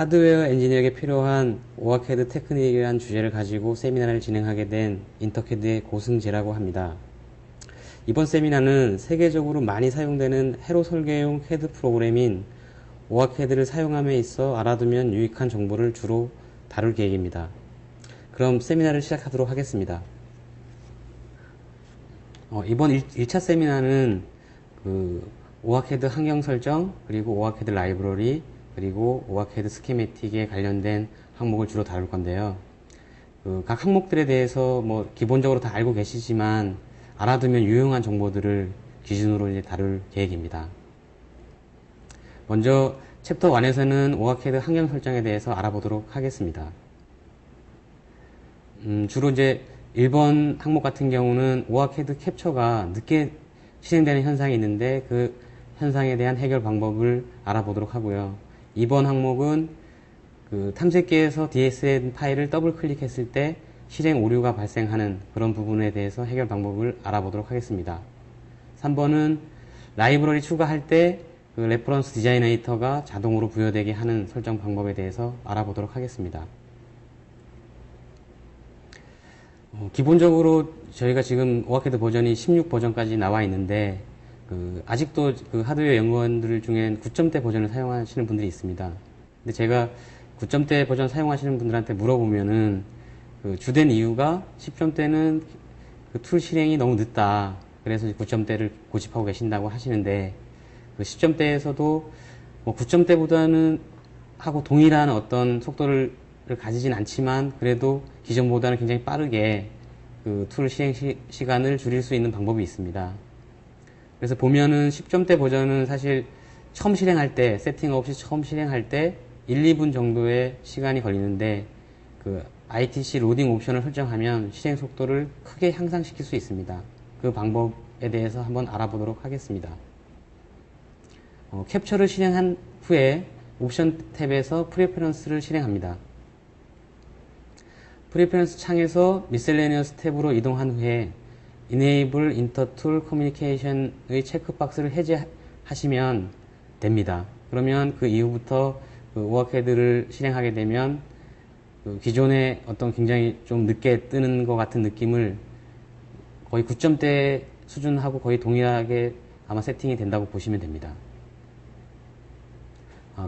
하드웨어 엔지니어에게 필요한 오아캐드 테크닉이라는 주제를 가지고 세미나를 진행하게 된 인터캐드의 고승재라고 합니다. 이번 세미나는 세계적으로 많이 사용되는 회로 설계용 캐드 프로그램인 오아캐드를 사용함에 있어 알아두면 유익한 정보를 주로 다룰 계획입니다. 그럼 세미나를 시작하도록 하겠습니다. 이번 1차 세미나는 오아캐드 환경 설정, 그리고 오아캐드 라이브러리, 그리고 오아캐드 스키매틱에 관련된 항목을 주로 다룰 건데요. 각 항목들에 대해서 기본적으로 다 알고 계시지만 알아두면 유용한 정보들을 기준으로 이제 다룰 계획입니다. 먼저 챕터 1에서는 오아캐드 환경 설정에 대해서 알아보도록 하겠습니다. 주로 이제 1번 항목 같은 경우는 오아캐드 캡처가 늦게 실행되는 현상이 있는데 그 현상에 대한 해결 방법을 알아보도록 하고요. 2번 항목은 탐색기에서 DSN 파일을 더블 클릭했을 때 실행 오류가 발생하는 그런 부분에 대해서 해결 방법을 알아보도록 하겠습니다. 3번은 라이브러리 추가할 때 레퍼런스 디자이너이터가 자동으로 부여되게 하는 설정 방법에 대해서 알아보도록 하겠습니다. 기본적으로 저희가 지금 오아캐드 버전이 16 버전까지 나와 있는데 아직도 하드웨어 연구원들 중엔 9점대 버전을 사용하시는 분들이 있습니다. 근데 제가 9점대 버전 사용하시는 분들한테 물어보면은 주된 이유가 10점대는 툴 실행이 너무 늦다. 그래서 9점대를 고집하고 계신다고 하시는데 10점대에서도 9점대보다는 하고 동일한 어떤 속도를 가지진 않지만 그래도 기존보다는 굉장히 빠르게 툴 실행 시간을 줄일 수 있는 방법이 있습니다. 그래서 보면은 10점대 버전은 사실 처음 실행할 때, 세팅 없이 처음 실행할 때 1, 2분 정도의 시간이 걸리는데 ITC 로딩 옵션을 설정하면 실행 속도를 크게 향상시킬 수 있습니다. 그 방법에 대해서 한번 알아보도록 하겠습니다. 캡처를 실행한 후에 옵션 탭에서 프레퍼런스를 실행합니다. 프레퍼런스 창에서 미셀레니어스 탭으로 이동한 후에 Enable Intertool Communication의 체크박스를 해제하시면 됩니다. 그러면 그 이후부터 오아캐드를 실행하게 되면 기존의 어떤 굉장히 좀 늦게 뜨는 것 같은 느낌을 거의 9점대 수준하고 거의 동일하게 아마 세팅이 된다고 보시면 됩니다.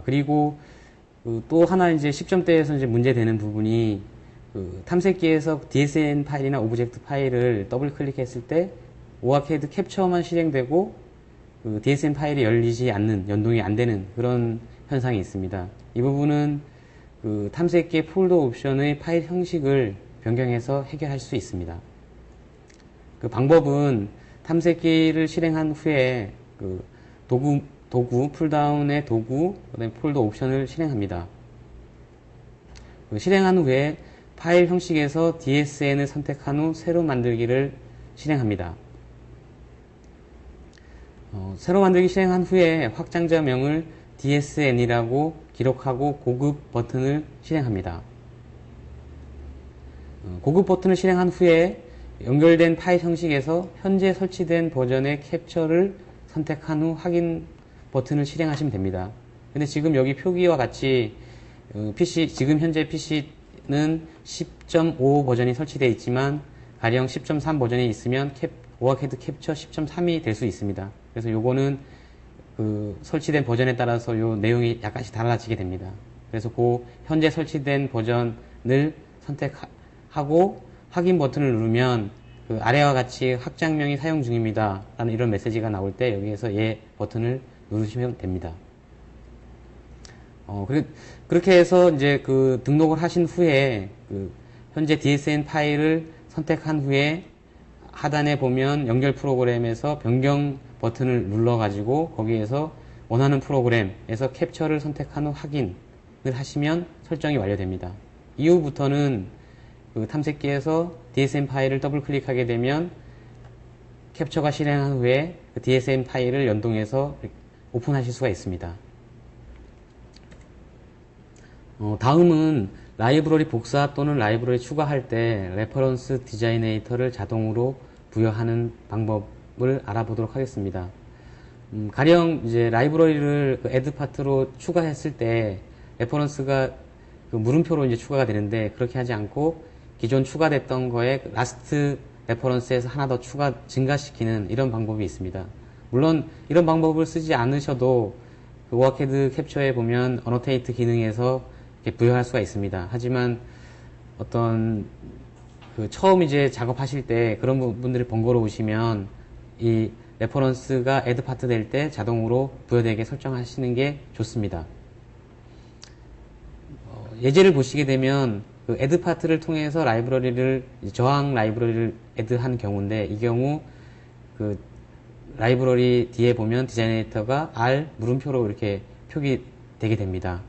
그리고 또 하나 이제 10점대에서 이제 문제되는 부분이 탐색기에서 DSN 파일이나 오브젝트 파일을 더블 클릭했을 때 오아캐드 캡처만 실행되고 DSN 파일이 열리지 않는, 연동이 안 되는 그런 현상이 있습니다. 이 부분은 탐색기의 폴더 옵션의 파일 형식을 변경해서 해결할 수 있습니다. 그 방법은 탐색기를 실행한 후에 도구, 풀다운의 도구, 그다음에 폴더 옵션을 실행합니다. 실행한 후에 파일 형식에서 DSN을 선택한 후 새로 만들기를 실행합니다. 새로 만들기 실행한 후에 확장자명을 DSN이라고 기록하고 고급 버튼을 실행합니다. 고급 버튼을 실행한 후에 연결된 파일 형식에서 현재 설치된 버전의 캡처를 선택한 후 확인 버튼을 실행하시면 됩니다. 근데 지금 여기 표기와 같이 지금 현재 PC는 10.5 버전이 설치되어 있지만 가령 10.3 버전이 있으면 오아캐드 캡처 10.3이 될 수 있습니다. 그래서 요거는 설치된 버전에 따라서 요 내용이 약간씩 달라지게 됩니다. 그래서 현재 설치된 버전을 선택하고 확인 버튼을 누르면 아래와 같이 확장명이 사용 중입니다 라는 이런 메시지가 나올 때 여기에서 예 버튼을 누르시면 됩니다. 그렇게 해서 이제 등록을 하신 후에 현재 DSN 파일을 선택한 후에 하단에 보면 연결 프로그램에서 변경 버튼을 눌러 가지고 거기에서 원하는 프로그램에서 캡처를 선택한 후 확인을 하시면 설정이 완료됩니다. 이후부터는 탐색기에서 DSN 파일을 더블 클릭하게 되면 캡처가 실행한 후에 DSN 파일을 연동해서 오픈하실 수가 있습니다. 다음은 라이브러리 복사 또는 라이브러리 추가할 때 레퍼런스 디자이너이터를 자동으로 부여하는 방법을 알아보도록 하겠습니다. 가령 이제 라이브러리를 애드 파트로 추가했을 때 레퍼런스가 그 물음표로 이제 추가가 되는데, 그렇게 하지 않고 기존 추가됐던 거에 라스트 레퍼런스에서 하나 더 증가시키는 이런 방법이 있습니다. 물론 이런 방법을 쓰지 않으셔도 그 오아캐드 캡처에 보면 어노테이트 기능에서 이렇게 부여할 수가 있습니다. 하지만 어떤 그 처음 이제 작업하실 때 그런 부분들이 번거로우시면 이 레퍼런스가 애드 파트 될 때 자동으로 부여되게 설정하시는 게 좋습니다. 예제를 보시게 되면 그 애드 파트를 통해서 라이브러리를 저항 라이브러리를 애드한 경우인데, 이 경우 그 라이브러리 뒤에 보면 디자이너가 R 물음표로 이렇게 표기되게 됩니다.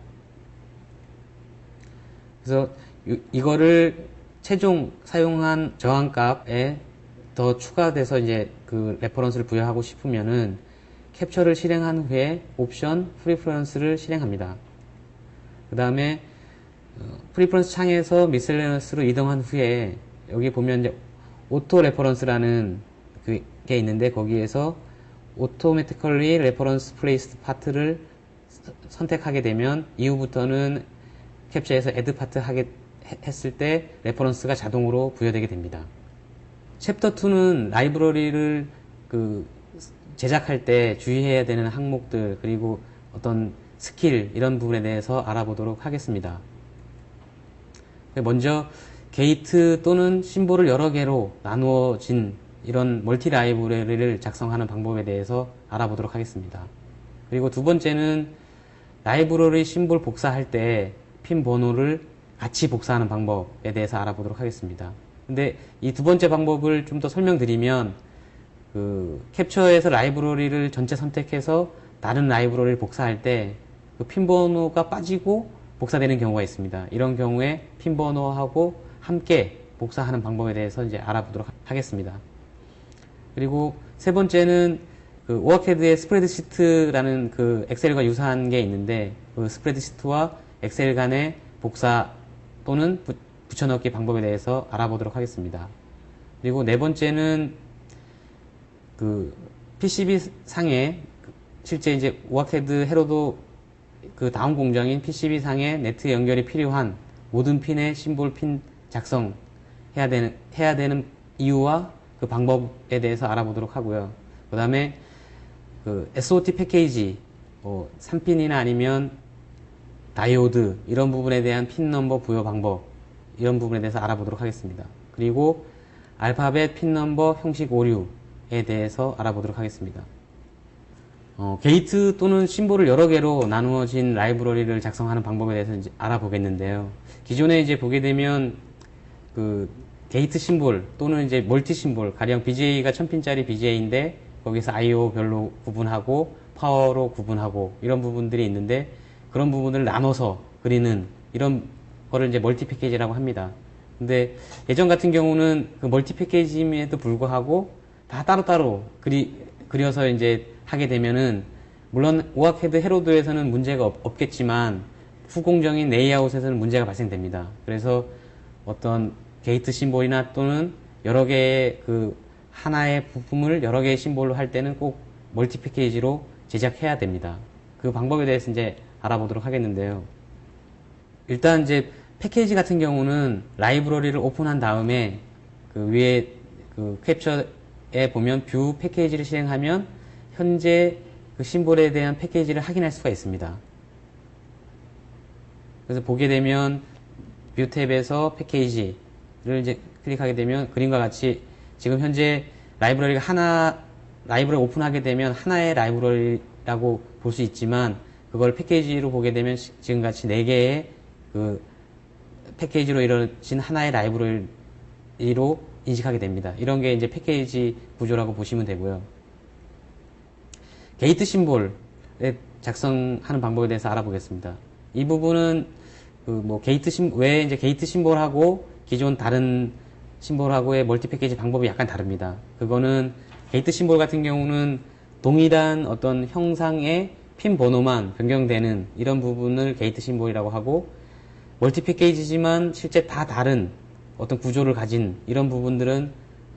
그래서 이거를 최종 사용한 저항값에 더 추가돼서 이제 그 레퍼런스를 부여하고 싶으면은 캡처를 실행한 후에 옵션 프리퍼런스를 실행합니다. 그 다음에 프리퍼런스 창에서 미셀레너스로 이동한 후에 여기 보면 이제 오토 레퍼런스라는 게 있는데, 거기에서 automatically reference placed 파트를 선택하게 되면 이후부터는 캡처에서 add 파트 했을 때 레퍼런스가 자동으로 부여되게 됩니다. 챕터 2는 라이브러리를 그 제작할 때 주의해야 되는 항목들, 그리고 어떤 스킬, 이런 부분에 대해서 알아보도록 하겠습니다. 먼저 게이트 또는 심볼을 여러 개로 나누어진 이런 멀티 라이브러리를 작성하는 방법에 대해서 알아보도록 하겠습니다. 그리고 두 번째는 라이브러리 심볼 복사할 때 핀 번호를 같이 복사하는 방법에 대해서 알아보도록 하겠습니다. 근데 이 두 번째 방법을 좀 더 설명드리면, 그 캡처에서 라이브러리를 전체 선택해서 다른 라이브러리를 복사할 때 그 핀 번호가 빠지고 복사되는 경우가 있습니다. 이런 경우에 핀 번호하고 함께 복사하는 방법에 대해서 이제 알아보도록 하겠습니다. 그리고 세 번째는 그 오아캐드의 스프레드시트라는 그 엑셀과 유사한 게 있는데, 그 스프레드시트와 엑셀 간의 복사 또는 붙여넣기 방법에 대해서 알아보도록 하겠습니다. 그리고 네 번째는 그 PCB 상에 실제 이제 오아캐드 헤로도 그 다음 공정인 PCB 상에 네트 연결이 필요한 모든 핀의 심볼 핀 작성해야 되는 이유와 그 방법에 대해서 알아보도록 하고요. 그 다음에 그 SOT 패키지, 3핀이나 아니면 다이오드, 이런 부분에 대한 핀 넘버 부여 방법, 이런 부분에 대해서 알아보도록 하겠습니다. 그리고 알파벳 핀 넘버 형식 오류에 대해서 알아보도록 하겠습니다. 게이트 또는 심볼을 여러 개로 나누어진 라이브러리를 작성하는 방법에 대해서 이제 알아보겠는데요. 기존에 이제 보게 되면 그 게이트 심볼 또는 이제 멀티 심볼, 가령 BGA가 1000핀짜리 BGA인데 거기서 IO 별로 구분하고 파워로 구분하고 이런 부분들이 있는데, 그런 부분을 나눠서 그리는 이런 거를 이제 멀티 패키지라고 합니다. 근데 예전 같은 경우는 그 멀티 패키지임에도 불구하고 다 따로따로 그려서 이제 하게 되면은, 물론 오아캐드 헤로드에서는 문제가 없겠지만 후공정인 레이아웃에서는 문제가 발생됩니다. 그래서 어떤 게이트 심볼이나 또는 여러 개의 그 하나의 부품을 여러 개의 심볼로 할 때는 꼭 멀티 패키지로 제작해야 됩니다. 그 방법에 대해서 이제 알아보도록 하겠는데요. 일단 이제 패키지 같은 경우는 라이브러리를 오픈한 다음에 그 위에 그 캡처에 보면 뷰 패키지를 실행하면 현재 그 심볼에 대한 패키지를 확인할 수가 있습니다. 그래서 보게 되면 뷰 탭에서 패키지를 이제 클릭하게 되면 그림과 같이 지금 현재 라이브러리 오픈하게 되면 하나의 라이브러리라고 볼 수 있지만, 그걸 패키지로 보게 되면 지금 같이 4개의 그 패키지로 이루어진 하나의 라이브러리로 인식하게 됩니다. 이런 게 이제 패키지 구조라고 보시면 되고요. 게이트 심볼에 작성하는 방법에 대해서 알아보겠습니다. 이 부분은 왜 이제 게이트 심볼하고 기존 다른 심볼하고의 멀티 패키지 방법이 약간 다릅니다. 그거는 게이트 심볼 같은 경우는 동일한 어떤 형상의 핀 번호만 변경되는 이런 부분을 게이트 심볼이라고 하고, 멀티 패키지지만 실제 다 다른 어떤 구조를 가진 이런 부분들은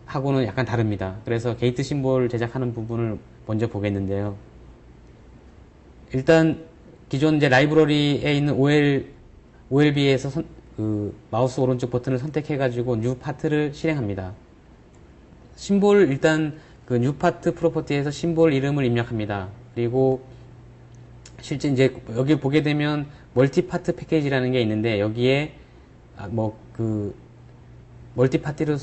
하고는 약간 다릅니다. 그래서 게이트 심볼 제작하는 부분을 먼저 보겠는데요. 일단 기존 이제 라이브러리에 있는 OLB에서 마우스 오른쪽 버튼을 선택해가지고 뉴 파트를 실행합니다. 심볼 일단 그 뉴 파트 프로퍼티에서 심볼 이름을 입력합니다. 그리고 실제 이제 여기 보게 되면 멀티 파트 패키지라는 게 있는데 여기에 멀티 파트로